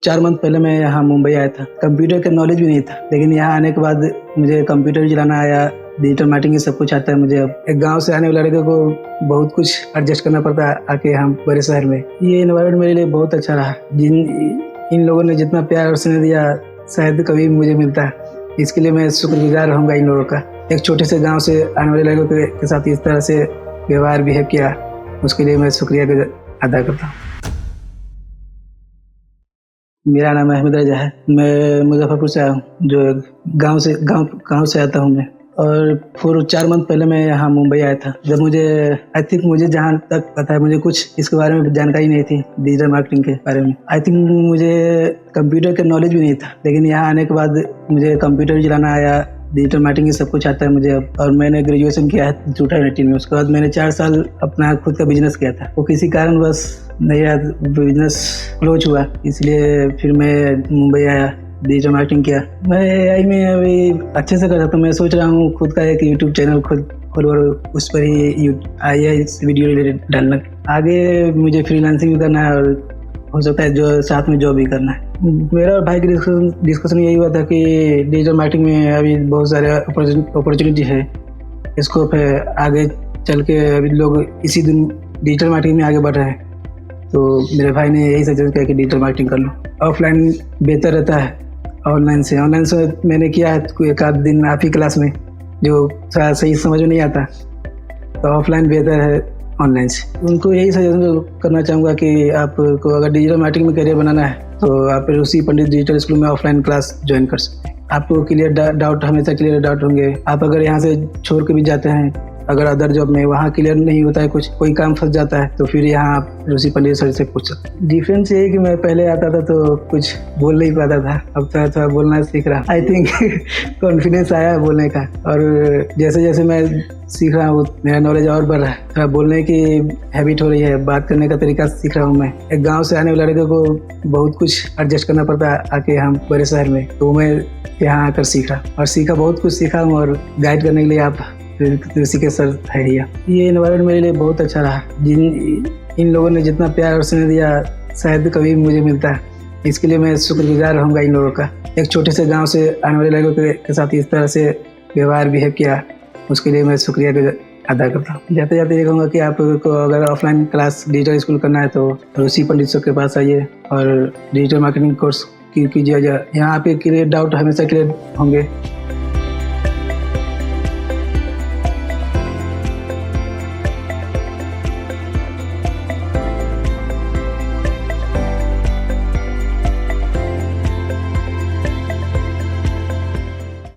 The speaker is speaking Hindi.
4 मंथ पहले मैं यहाँ मुंबई आया था। कंप्यूटर का नॉलेज भी नहीं था, लेकिन यहाँ आने के बाद मुझे कंप्यूटर भी चलाना आया, डिजिटल मार्केटिंग ये सब कुछ आता है मुझे। अब एक गांव से आने वाले लड़के को बहुत कुछ एडजस्ट करना पड़ता है आके हम बड़े शहर में। ये एनवायरनमेंट मेरे लिए बहुत अच्छा रहा। इन लोगों ने जितना प्यार और स्नेह दिया शायद कभी मुझे मिलता है। इसके लिए मैं शुक्रगुजार रहूँगा इन लोगों का। एक छोटे से गाँव से आने वाले लड़कों के साथ इस तरह से व्यवहार बिहेव किया, उसके लिए मैं शुक्रिया अदा करता हूँ। मेरा नाम अहमद रजा है। मैं मुजफ्फरपुर से आया हूँ, जो गांव से आता हूँ मैं। और 4 मंथ पहले मैं यहाँ मुंबई आया था। जब मुझे जहाँ तक पता है, मुझे कुछ इसके बारे में जानकारी नहीं थी, डिजिटल मार्केटिंग के बारे में। मुझे कंप्यूटर का नॉलेज भी नहीं था, लेकिन यहाँ आने के बाद मुझे कंप्यूटर भी चलाना आया, डिजिटल मार्केटिंग ये सब कुछ आता है मुझे अब। और मैंने ग्रेजुएशन किया है 2018 में। उसके बाद मैंने 4 साल अपना खुद का बिजनेस किया था। वो किसी कारण बस मेरा बिजनेस क्लोज हुआ, इसलिए फिर मैं मुंबई आया, डिजिटल मार्केटिंग किया। मैं एआई में अभी अच्छे से कर सकता हूँ। मैं सोच रहा हूँ खुद का एक यूट्यूब चैनल खोल और उस पर ही वीडियो रिलेटेड डालना। आगे मुझे फ्रीलांसिंग भी करना है और हो सकता है जो साथ में जॉब भी करना है। मेरा और भाई की डिस्कशन यही हुआ था कि डिजिटल मार्केटिंग में अभी बहुत सारे अपॉर्चुनिटी है, स्कोप है। आगे चल के अभी लोग इसी दिन डिजिटल मार्केटिंग में आगे बढ़ रहे हैं। तो मेरे भाई ने यही सजेस्ट किया कि डिजिटल मार्केटिंग कर लो। ऑफलाइन बेहतर रहता है ऑनलाइन से मैंने किया है एक आध दिन आप ही क्लास में, जो सही समझ में नहीं आता, तो ऑफलाइन बेहतर है ऑनलाइन से। उनको यही सजेशन करना चाहूँगा कि आपको अगर डिजिटल मार्केटिंग में करियर बनाना है तो आप रूसी पंडित डिजिटल स्कूल में ऑफलाइन क्लास ज्वाइन कर सकते हैं। आपको हमेशा क्लियर डाउट होंगे। आप अगर यहाँ से छोड़ के भी जाते हैं, अगर अदर जॉब में वहाँ क्लियर नहीं होता है, कोई काम फंस जाता है, तो फिर यहाँ आप रूसी पंडित सर से पूछ सकते हैं। डिफरेंस ये है कि मैं पहले आता था तो कुछ बोल नहीं पाता था, अब थोड़ा बोलना सीख रहा। आई थिंक कॉन्फिडेंस आया है बोलने का, और जैसे जैसे मैं सीख रहा हूँ मेरा नॉलेज और बढ़ रहा है। थोड़ा बोलने की हैबिट हो रही है, बात करने का तरीका सीख रहा हूँ मैं। एक गाँव से आने वाले लड़के को बहुत कुछ एडजस्ट करना पड़ता है आके हम बड़े शहर में, तो मैं यहाँ आकर सीखा बहुत कुछ सीखा हूँ। और गाइड करने के लिए आप ऋषि के सर है। ये एनवायरनमेंट मेरे लिए बहुत अच्छा रहा। इन लोगों ने जितना प्यार और स्नेह दिया शायद कभी मुझे मिलता है। इसके लिए मैं शुक्रगुजार रहूँगा इन लोगों का। एक छोटे से गांव से आने वाले लड़कों के साथ इस तरह से व्यवहार बिहेव किया, उसके लिए मैं शुक्रिया अदा करता हूँ। जाते जाते ये कहूँगा कि आपको अगर ऑफलाइन क्लास डिजिटल स्कूल करना है तो ऋषि पंडित सर के पास आइए और डिजिटल मार्केटिंग कोर्स कीजिए। यहाँ आपके क्लियर डाउट हमेशा क्लियर होंगे।